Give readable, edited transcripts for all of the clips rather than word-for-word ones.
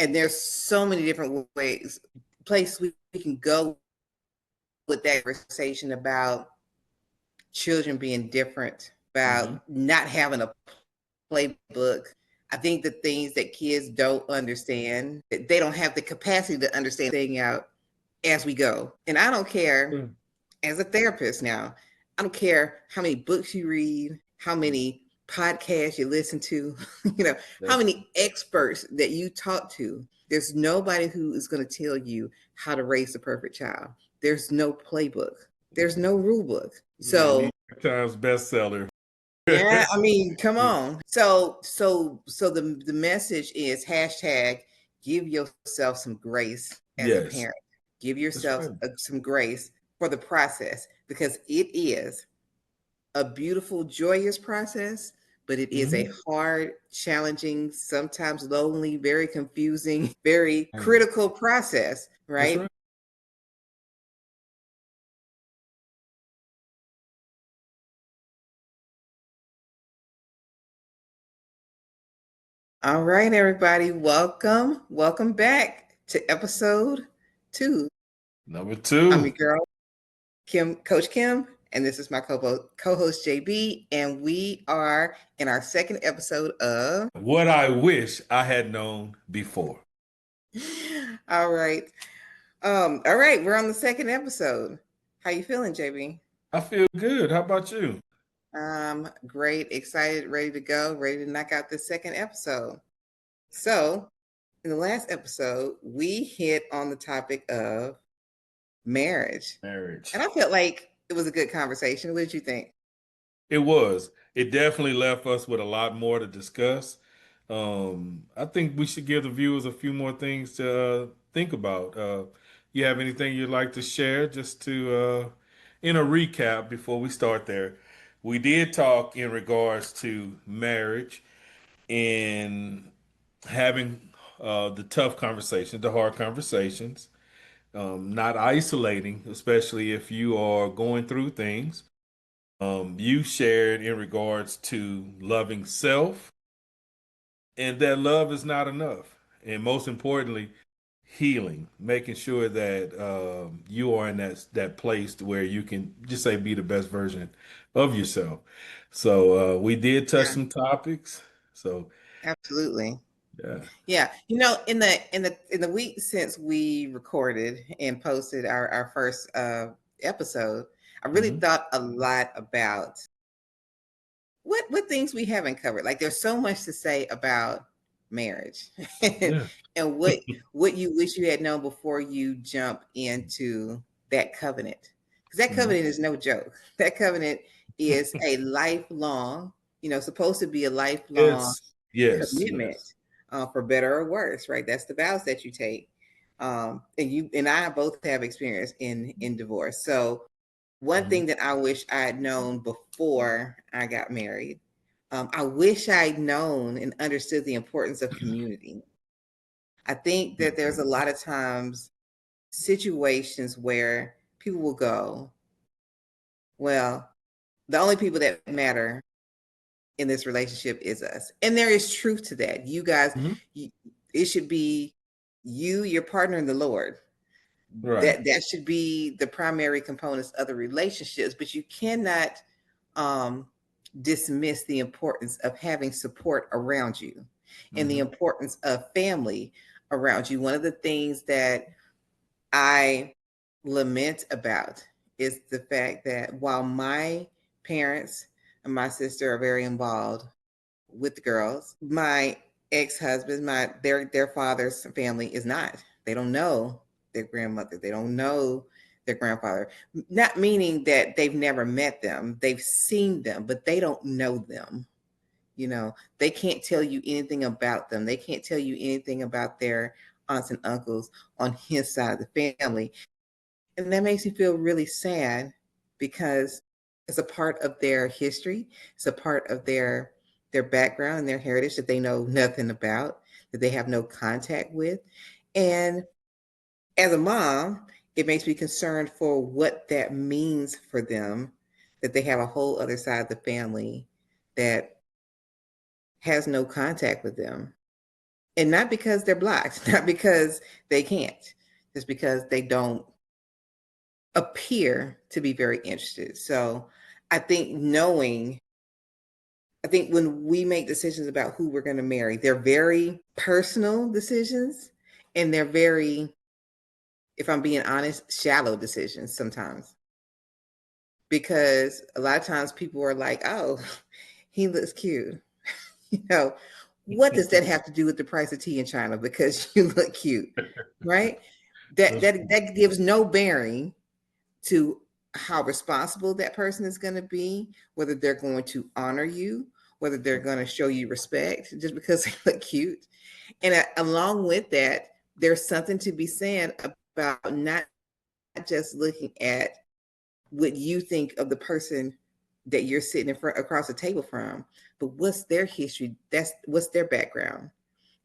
And there's so many different places we can go with that conversation about children being different, about not having a playbook. I think the things that kids don't understand, they don't have the capacity to understand thing out as we go. And I don't care, as a therapist now, I don't care how many books you read, how many podcasts you listen to, how many experts that you talk to. There's nobody who is going to tell you how to raise the perfect child. There's no playbook. There's no rule book. So New York Times bestseller. yeah, I mean, come on. So the message is hashtag give yourself some grace as a parent. Give yourself some grace for the process, because it is a beautiful, joyous process, but it is a hard, challenging, sometimes lonely, very confusing, very critical process, right? All right, everybody, welcome back to episode 2. Number 2. I'm your girl, Coach Kim, and this is my co-host JB, and we are in our second episode of What I Wish I Had Known Before. All right. All right, we're on the second episode. How you feeling, JB? I feel good. How about you? Great, excited, ready to go, ready to knock out this second episode. So, in the last episode, we hit on the topic of marriage. And I felt like it was a good conversation. What did you think? It was. It definitely left us with a lot more to discuss. I think we should give the viewers a few more things to think about. You have anything you'd like to share just to, in a recap before we start there? We did talk in regards to marriage and having the tough conversations, the hard conversations, not isolating, especially if you are going through things. You shared in regards to loving self and that love is not enough. And most importantly, healing, making sure that you are in that place to where you can just say be the best version of yourself. So we did touch some topics. So absolutely. yeah. Yeah. In the week since we recorded and posted our first episode, I really thought a lot about what things we haven't covered. Like there's so much to say about marriage and what you wish you had known before you jump into that covenant. Because that covenant is no joke. That covenant is a lifelong, supposed to be a lifelong commitment, for better or worse, right? That's the vows that you take. And you and I both have experience in divorce. So one thing that I wish I had known before I got married, I wish I'd known and understood the importance of community. I think that there's a lot of times situations where people will go, well, the only people that matter in this relationship is us. And there is truth to that. You guys, it should be you, your partner, and the Lord. Right. That should be the primary components of the relationships, but you cannot dismiss the importance of having support around you and the importance of family around you. One of the things that I lament about is the fact that while my parents and my sister are very involved with the girls, my ex-husband, their father's family is not. They don't know their grandmother. They don't know their grandfather. Not meaning that they've never met them. They've seen them, but they don't know them. They can't tell you anything about them. They can't tell you anything about their aunts and uncles on his side of the family. And that makes me feel really sad because it's a part of their history. It's a part of their background and their heritage that they know nothing about, that they have no contact with. And as a mom, it makes me concerned for what that means for them, that they have a whole other side of the family that has no contact with them. And not because they're blocked, not because they can't, just because they don't appear to be very interested. So I think I think when we make decisions about who we're going to marry, they're very personal decisions, and they're very, if I'm being honest, shallow decisions sometimes. Because a lot of times people are like, oh, he looks cute. You know, what does that have to do with the price of tea in China? Because you look cute, right? That gives no bearing to how responsible that person is going to be, whether they're going to honor you, whether they're going to show you respect just because they look cute. And along with that, there's something to be said about not just looking at what you think of the person that you're sitting in front across the table from, but what's their history? That's what's their background.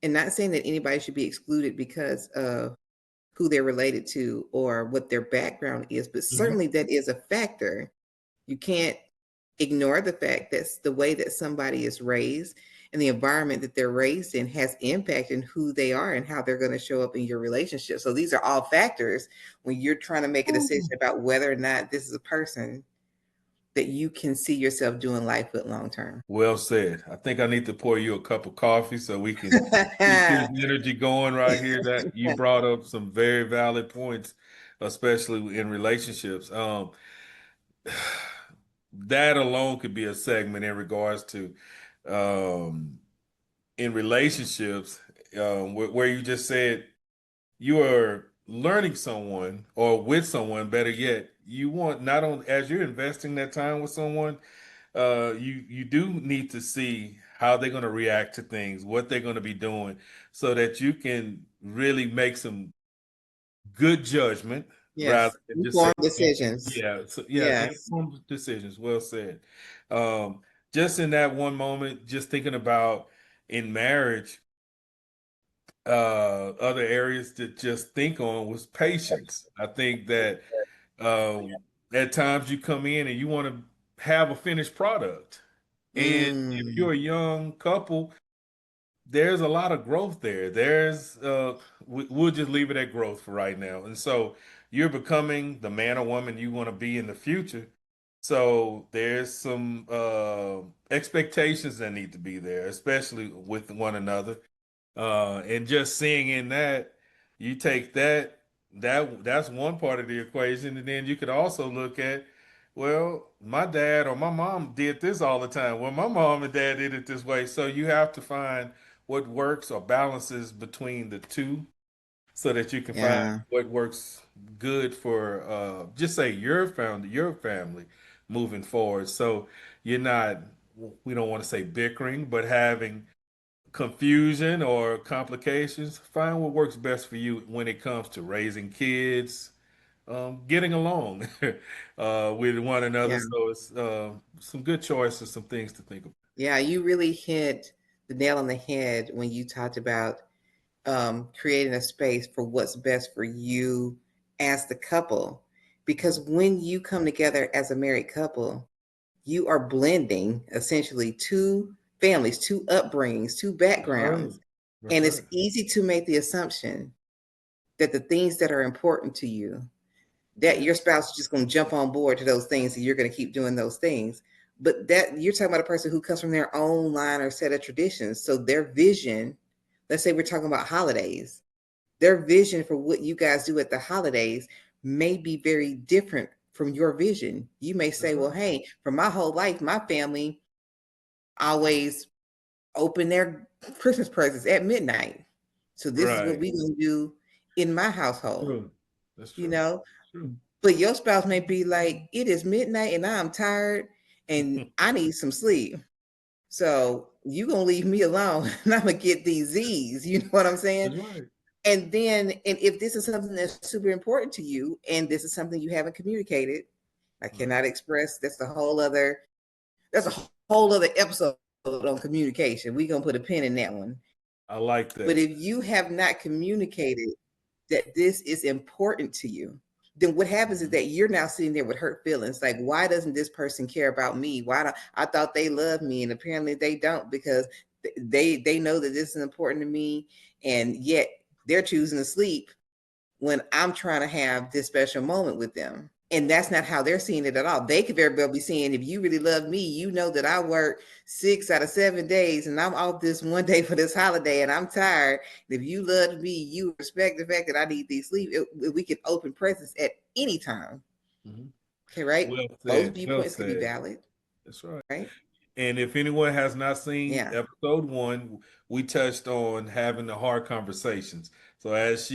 And not saying that anybody should be excluded because of who they're related to or what their background is, but Mhm. certainly that is a factor. You can't ignore the fact that the way that somebody is raised and the environment that they're raised in has impact in who they are and how they're going to show up in your relationship. So these are all factors when you're trying to make a decision about whether or not this is a person that you can see yourself doing life with long term. Well said. I think I need to pour you a cup of coffee so we can keep this energy going right here. That you brought up some very valid points, especially in relationships. That alone could be a segment in regards to um, in relationships, where you just said you are learning someone or with someone, better yet, you want not only as you're investing that time with someone, you do need to see how they're going to react to things, what they're going to be doing, so that you can really make some good judgment rather Yes, than just say, informed decisions. yeah, so yeah, Yes. informed decisions. Well said. Um, just in that one moment, just thinking about in marriage, other areas to just think on was patience. I think that uh, at times you come in and you want to have a finished product. And if Mm, you're a young couple, there's a lot of growth there. We'll just leave it at growth for right now. And so you're becoming the man or woman you want to be in the future. So there's some expectations that need to be there, especially with one another. And just seeing in that, you take that's one part of the equation, and then you could also look at, well, my dad or my mom did this all the time. Well, my mom and dad did it this way. So you have to find what works or balances between the two so that you can find yeah. what works good for just say your family moving forward. So you're not, we don't want to say bickering, but having confusion or complications. Find what works best for you when it comes to raising kids, getting along with one another. Yeah. So it's some good choices, some things to think about. Yeah. You really hit the nail on the head when you talked about creating a space for what's best for you as the couple. Because when you come together as a married couple, you are blending essentially two families, two upbringings, two That's right. backgrounds. That's And it's right. easy to make the assumption that the things that are important to you, that your Yes. spouse is just going to jump on board to those things and you're going to keep doing those things. But that you're talking about a person who comes from their own line or set of traditions. So their vision, let's say we're talking about holidays, their vision for what you guys do at the holidays may be very different from your vision. You may say, That's well, right. hey, for my whole life, my family always open their Christmas presents at midnight. So this is what Right. we're going to do in my household, True. That's you true. know? True. But your spouse may be like, it is midnight and I'm tired and I need some sleep. So you gonna leave me alone and I'm gonna get these Z's. You know what I'm saying? That's right. And if this is something that's super important to you and this is something you haven't communicated, I Right. cannot express, that's a whole other episode on communication. We're gonna put a pin in that one. I like But that. if you have not communicated that this is important to you, then what happens is Mhm. that you're now sitting there with hurt feelings. Like, why doesn't this person care about me? I thought they love me, and apparently they don't because They know that this is important to me, and yet they're choosing to sleep when I'm trying to have this special moment with them. And that's not how they're seeing it at all. They could very well be saying, if you really love me, you know that I work 6 out of 7 days and I'm off this one day for this holiday and I'm tired. And if you love me, you respect the fact that I need these sleep. We can open presents at any time. Mm-hmm. Okay, right? Well Both said. Well viewpoints could be said. valid, That's right. right? And if anyone has not seen Yeah. episode 1, we touched on having the hard conversations. So as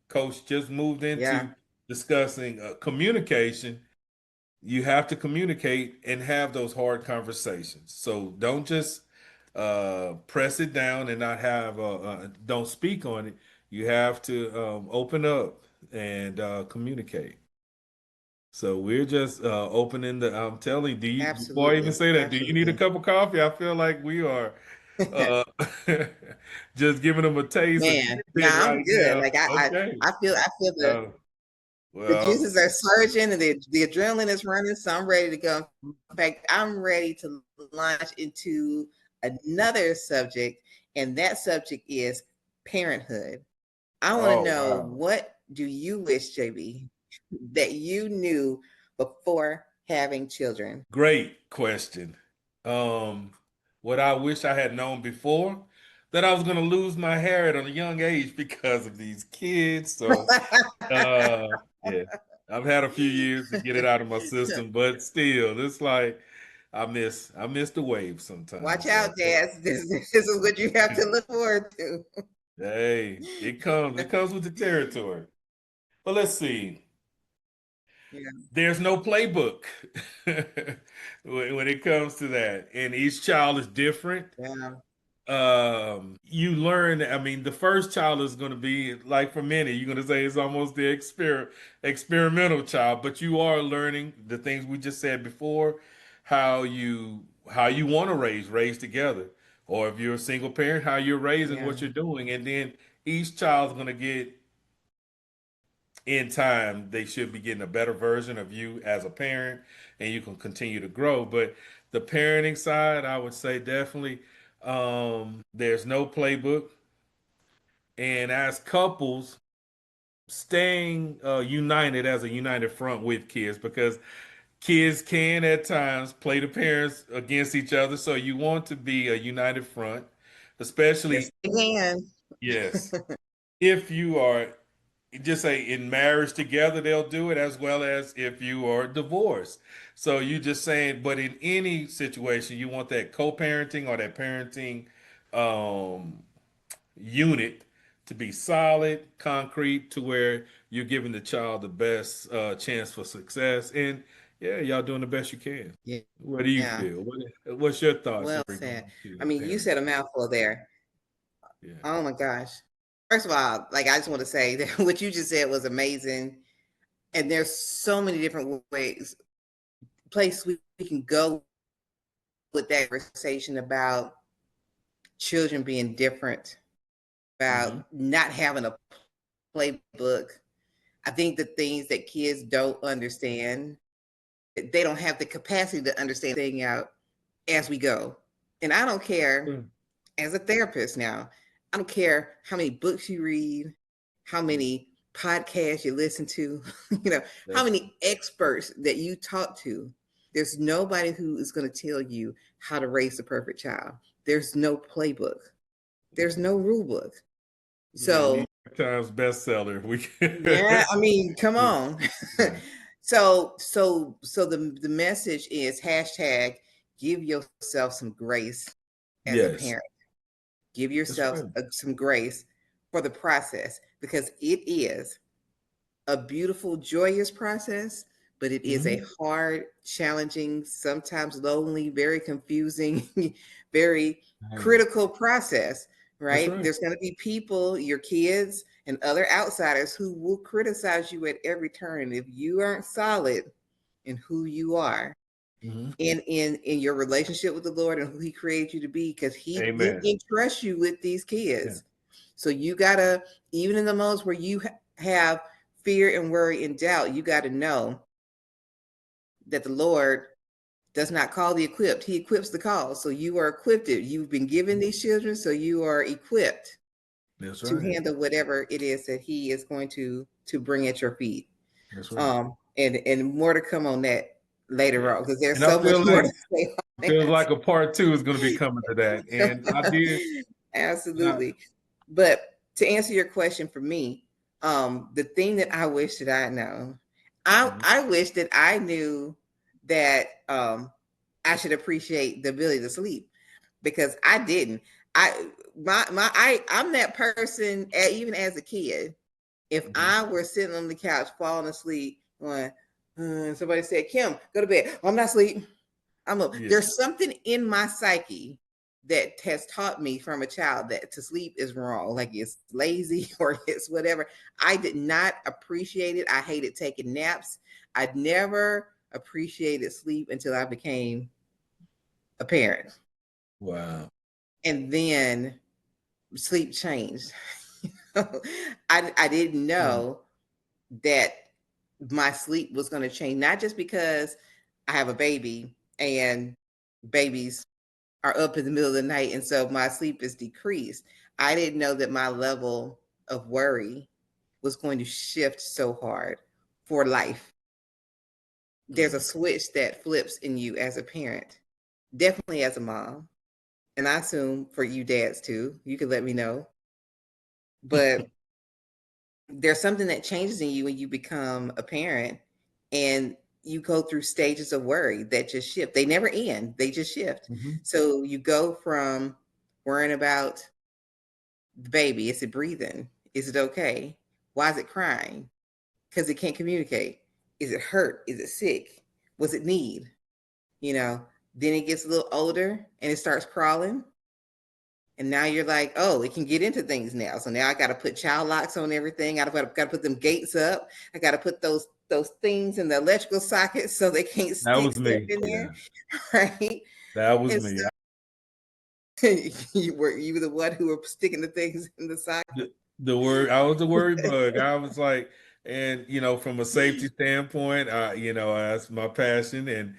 Coach just moved Yeah. into discussing communication, you have to communicate and have those hard conversations. So don't just press it down and not have don't speak on it. You have to open up and communicate. So we're just opening the. I'm telling you, before I even Absolutely. say that, do you need a Absolutely. cup of coffee? I feel like we are uh, just giving them a taste, a Man, no, tidbit I'm right good. now. Like Okay. I feel Uh, the well, juices are surging and the adrenaline is running, so I'm ready to go. In fact, I'm ready to launch into another subject, and that subject is parenthood. I want to oh know, wow, what do you wish, JB, that you knew before having children? great question. Um, what I wish I had known before, that I was going to lose my hair at a young age because of these kids. So yeah, I've had a few years to get it out of my system, but still, it's like I miss the wave Watch sometimes. out, Dad. This is what you have to look forward to. Hey, it comes with the territory. But let's see. Yeah, There's no playbook when it comes to that, and each child is different. yeah, You learn. I mean, the first child is going to be like, for many, you're going to say it's almost the experimental child, but you are learning the things we just said before, how you want to raise together, or if you're a single parent, how you're raising, yeah, what you're doing, and then each child's going to get, in time, they should be getting a better version of you as a parent, and you can continue to grow. But the parenting side, I would say definitely, there's no playbook. And as couples, staying united as a united front with kids, because kids can at times play the parents against each other. So you want to be a united front, yes, especially, again. yes, if you are just say in marriage together, they'll do it, as well as if you are divorced. So you just saying, but in any situation, you want that co-parenting or that parenting um, unit to be solid, concrete, to where you're giving the child the best chance for success. And yeah, y'all doing the best you can. Yeah, What do you yeah. feel? What's your thoughts in Well regard said. I to mean, you parenting? said a mouthful there. Yeah. Oh my gosh. First of all, like I just want to say that what you just said was amazing. And there's so many different ways, place we can go with that conversation about children being different, Mm-hmm. about not having a playbook. I think the things that kids don't understand, they don't have the capacity to understand thing out as we go. And I don't care, as a therapist now, I don't care how many books you read, how many podcasts you listen to, how That's many experts that you talk to. There's nobody who is going to tell you how to raise the perfect child. There's no playbook. There's no rule book. yeah, New So, York Times bestseller. We yeah, I mean, come on. yeah. So the message is hashtag give yourself some grace as a Yes, parent. Give that's yourself right. some grace for the process, because it is a beautiful, joyous process, but it is a Hmm. hard, challenging, sometimes lonely, very confusing, very critical process, That's right? right. There's going to be people, your kids and other outsiders, who will criticize you at every turn if you aren't solid in who you are, Hmm. in your relationship with the Lord and who He created you to be, because He did Amen. entrust you with these Yeah. kids. So you gotta, even in the moments where you have fear and worry and doubt, you got to know that the Lord does not call the equipped. He equips the call. So you are equipped. You've been given these children, so you are equipped That's to right. handle whatever it is that he is going to bring at your feet. That's right. And more to come on that later Yeah. on, because there's And I so much feel more like to say on feels that. like a part two is going to be coming to that. And I did. Absolutely. But to answer your question for me, the thing that I wish that I know, I wish that I knew that I should appreciate the ability to sleep, because I didn't. I'm that person, even as a kid. If I were sitting on the couch falling asleep, going, somebody said, "Kim, go to bed." I'm not asleep. Yeah. There's something in my psyche that has taught me from a child that to sleep is wrong, like it's lazy or it's whatever. I did not appreciate it. I hated taking naps. I'd never appreciated sleep until I became a parent. Wow. And then sleep changed. I didn't Mm. know that my sleep was going to change, not just because I have a baby and babies are up in the middle of the night, and so my sleep is decreased. I didn't know that my level of worry was going to shift so hard for life. There's a Mm. switch that flips in you as a parent, definitely as a mom, and I assume for you dads too. You can let me know. But there's something that changes in you when you become a parent, and you go through stages of worry that just shift. They never end, they just shift. Mhm. So you go from worrying about the baby. Is it breathing? Is it okay? Why is it crying? Because it can't communicate. Is it hurt? Is it sick? What's it need? You know, then it gets a little older and it starts crawling. And now you're like, oh, it can get into things now. So now I got to put child locks on everything. Got to put them gates up. I got to put those things in the electrical sockets so they can't That stick was stuff me. in Yeah. there, right? That was And me. so you were the one who were sticking the things in the socket. The word I was the worry bug. I was like, and from a safety standpoint, that's my passion. And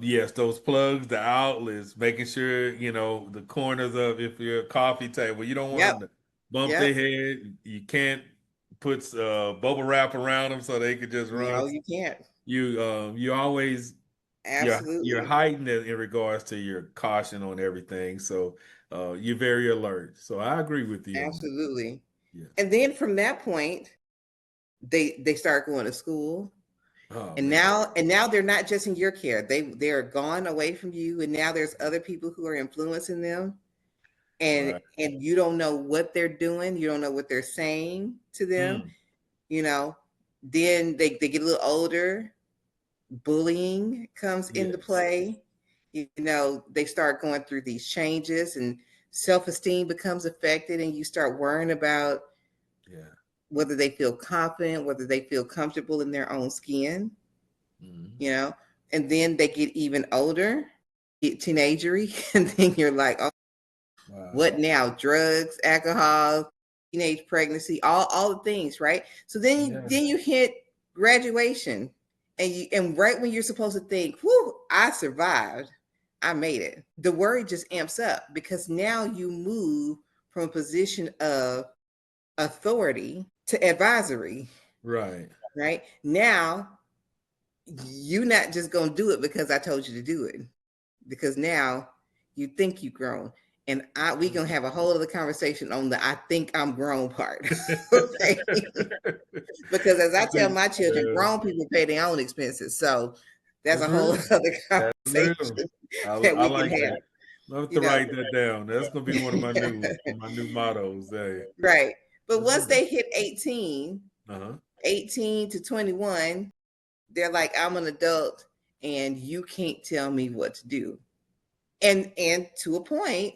yes, those plugs, the outlets, making sure the corners of if you're a coffee table, you don't want Yep, them to bump their yep. head. You can't put bubble wrap around them so they could just run. No, you can't. You always you're Absolutely. heightened in regards to your caution on everything. So you're very alert. So I agree with you on that. Absolutely. Yeah. And then from that point, they start going to school. Oh And man. now they're not just in your care. They're gone away from you. And now there's other people who are influencing them. And Right. you don't know what they're doing. You don't know what they're saying to them. Mm. You know, then they get a little older. Bullying comes into Yes. play. They start going through these changes, and self-esteem becomes affected, and you start worrying about Yeah. whether they feel confident, whether they feel comfortable in their own skin, Mm. you know, and then they get even older, get teenagery, and then you're like, oh, Wow. what now? Drugs, alcohol, teenage pregnancy, all the things, right? So then Yeah. you hit graduation, and right when you're supposed to think, whew, I survived, I made it. The worry just amps up because now you move from a position of authority to advisory, Right. right? Now you're not just gonna do it because I told you to do it, because now you think you've grown. And we gonna have a whole other conversation on the I think I'm grown part. Okay. Because as I I tell think, my children, grown people pay their own expenses. So that's that's a whole real. other That's conversation real. that I we can like have, that. I have you to know. write that down. That's gonna be one of my new mottos. Hey. Right. But That's once real. they hit 18, Uh-huh. 18 to 21, they're like, I'm an adult and you can't tell me what to do. And to a point,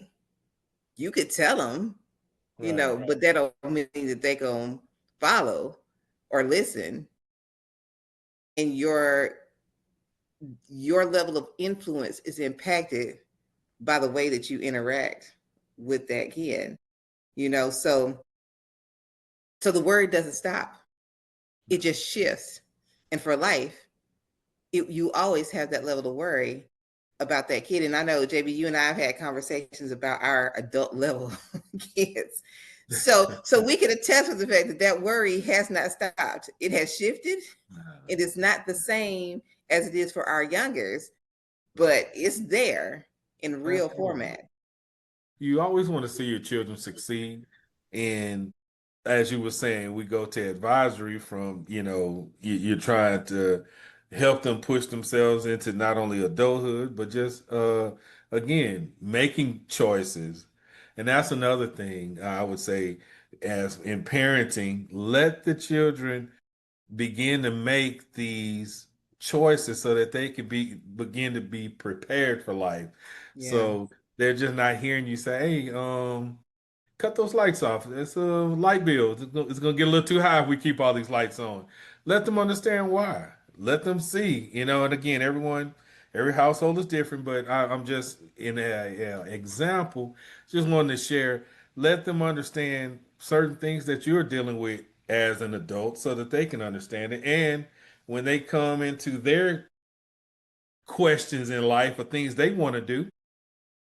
you could tell them, Right. but that don't mean that they gonna follow or listen. And your level of influence is impacted by the way that you interact with that kid. So the word doesn't stop. It just shifts. And for life, you always have that level of worry about that kid. And I know, JB, you and I have had conversations about our adult level kids. So we can attest to the fact that that worry has not stopped. It has shifted. It is not the same as it is for our youngers, but it's there in real Absolutely. format. You always want to see your children succeed. And as you were saying, we go to advisory from, you're trying to help them push themselves into not only adulthood, but just, again, making choices. And that's another thing I would say as in parenting, let the children begin to make these choices so that they can begin to be prepared for life. Yeah. So they're just not hearing you say, "Hey, cut those lights off. It's a light bill. It's gonna get a little too high if we keep all these lights on." Let them understand why. Let them see. And again, every household is different, but I'm just in a example. Just wanted to share. Let them understand certain things that you're dealing with as an adult, so that they can understand it. And when they come into their questions in life or things they want to do,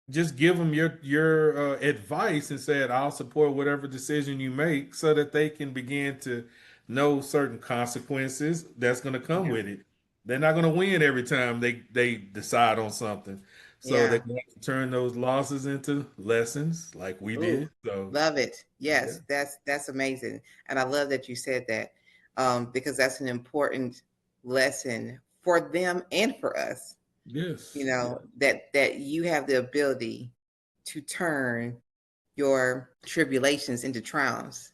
just give them your advice and said, "I'll support whatever decision you make," so that they can begin to know certain consequences that's going to come Yeah. with it. They're not going to win every time they decide on something, so they Yeah. can turn those losses into lessons like we Ooh, did. So love it. yeah, Yes, that's amazing. And I love that you said that, because that's an important lesson for them and for us, yes, yeah, that you have the ability to turn your tribulations into triumphs,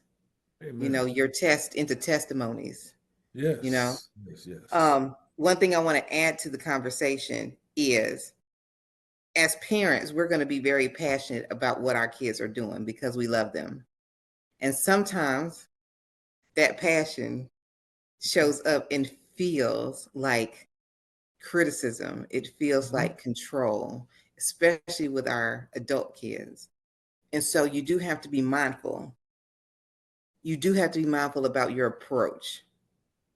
amen. your test into testimonies, you know. Yes, yes, yes, One thing I want to add to the conversation is, as parents, we're going to be very passionate about what our kids are doing because we love them. And sometimes that passion shows up and feels like criticism. It feels mhm, like control, especially with our adult kids. And so you do have to be mindful. You do have to be mindful about your approach.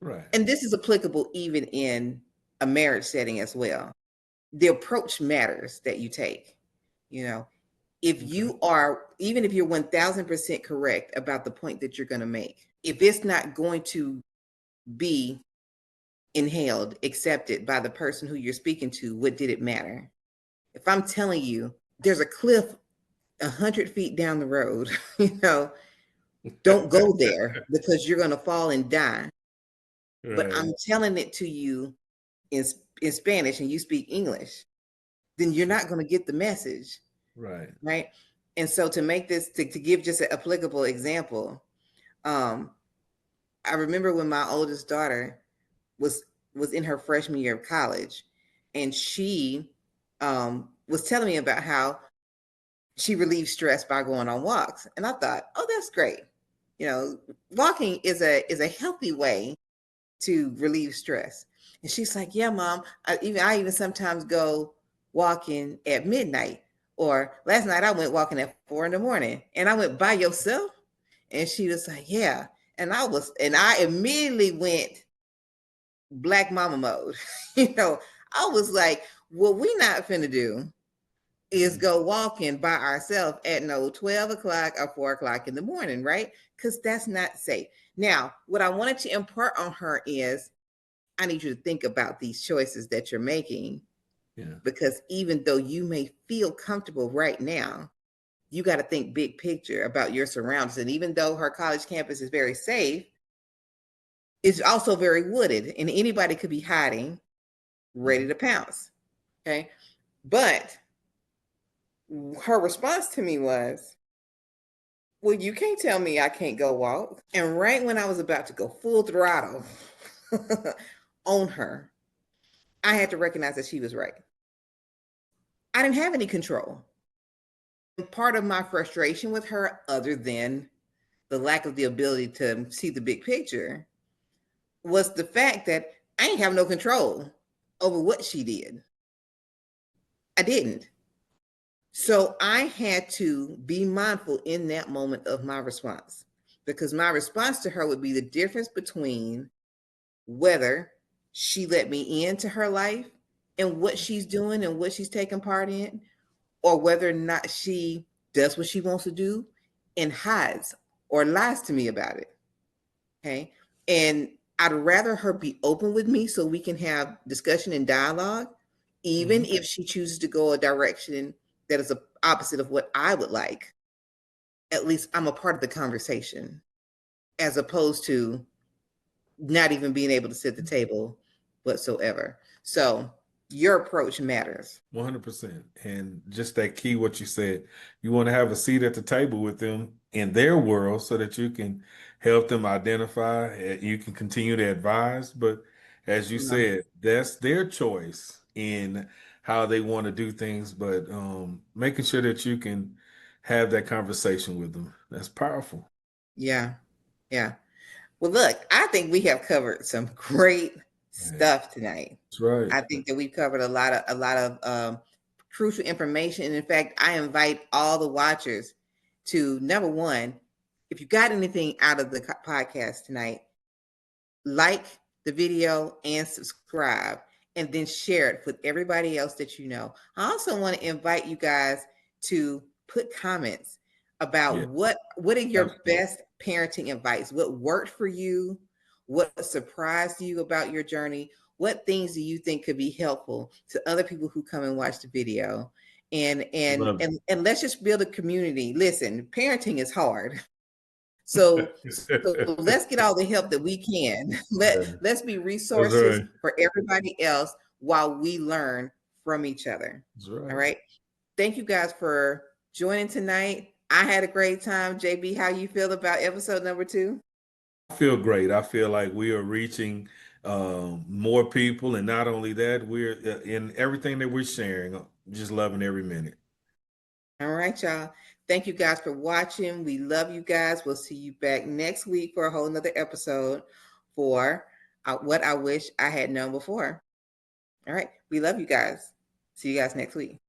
right, And this is applicable even in a marriage setting as well. The approach matters that you take. You know, if okay, you are, even if you're 1000% correct about the point that you're going to make, if it's not going to be inhaled, accepted by the person who you're speaking to, what did it matter? If I'm telling you there's a cliff 100 feet down the road, don't go there because you're going to fall and die. But right, I'm telling it to you in, in Spanish and you speak English, then you're not going to get the message, right, right? And so to make this, to give just an applicable example, um, I remember when my oldest daughter was was in her freshman year of college, and she was telling me about how she relieves stress by going on walks, and I thought, oh, that's great. Walking is a healthy way to relieve stress. And she's like, yeah, mom. I even sometimes go walking at midnight. Or last night I went walking at 4 in the morning, and I went by yourself. And she was like, yeah. And I immediately went black mama mode. I was like, what we not finna do is mhm, go walking by ourselves at no 12 o'clock or 4 o'clock in the morning, right? Because that's not safe. Now, what I wanted to impart on her is, I need you to think about these choices that you're making, yeah, because even though you may feel comfortable right now, you got to think big picture about your surroundings. And even though her college campus is very safe, it's also very wooded, and anybody could be hiding, ready mhm, to pounce. Okay. But her response to me was, well, you can't tell me I can't go walk. And right when I was about to go full throttle on her, I had to recognize that she was right. I didn't have any control. Part of my frustration with her, other than the lack of the ability to see the big picture, was the fact that I ain't have no control over what she did. I didn't. So I had to be mindful in that moment of my response, because my response to her would be the difference between whether she let me into her life in what she's doing and what she's taking part in, or whether or not she does what she wants to do and hides or lies to me about it. Okay. And I'd rather her be open with me so we can have discussion and dialogue, even if she chooses to go a direction that is the opposite of what I would like. At least I'm a part of the conversation, as opposed to not even being able to sit at the table whatsoever. So your approach matters. 100%. And just that key, what you said, you want to have a seat at the table with them in their world so that you can help them identify, you can continue to advise. But as you Yeah. said, that's their choice in how they want to do things. But making sure that you can have that conversation with them, that's powerful. Yeah. Yeah. Well, look, I think we have covered some great Right. stuff tonight. That's right. I think that we've covered a lot of crucial information. And in fact, I invite all the watchers to, number one, if you got anything out of the podcast tonight, like the video and subscribe, and then share it with everybody else that you know. I also want to invite you guys to put comments about Yeah, what are your absolutely. best parenting advice, what worked for you, what surprised you about your journey, what things do you think could be helpful to other people who come and watch the video. and and Love and, and let's just build a community. Listen, parenting is hard. So, so it. let's get all the help that we can. Yeah, Let's be that's resources right. for everybody else while we learn from each other. That's All right. right. Thank you guys for joining tonight. I had a great time. JB, how you feel about episode number 2? I feel great. I feel like we are reaching more people, and not only that, we're in everything that we're sharing. Just loving every minute. All right, y'all. Thank you guys for watching. We love you guys. We'll see you back next week for a whole nother episode for What I Wish I Had Known Before. All right. We love you guys. See you guys next week.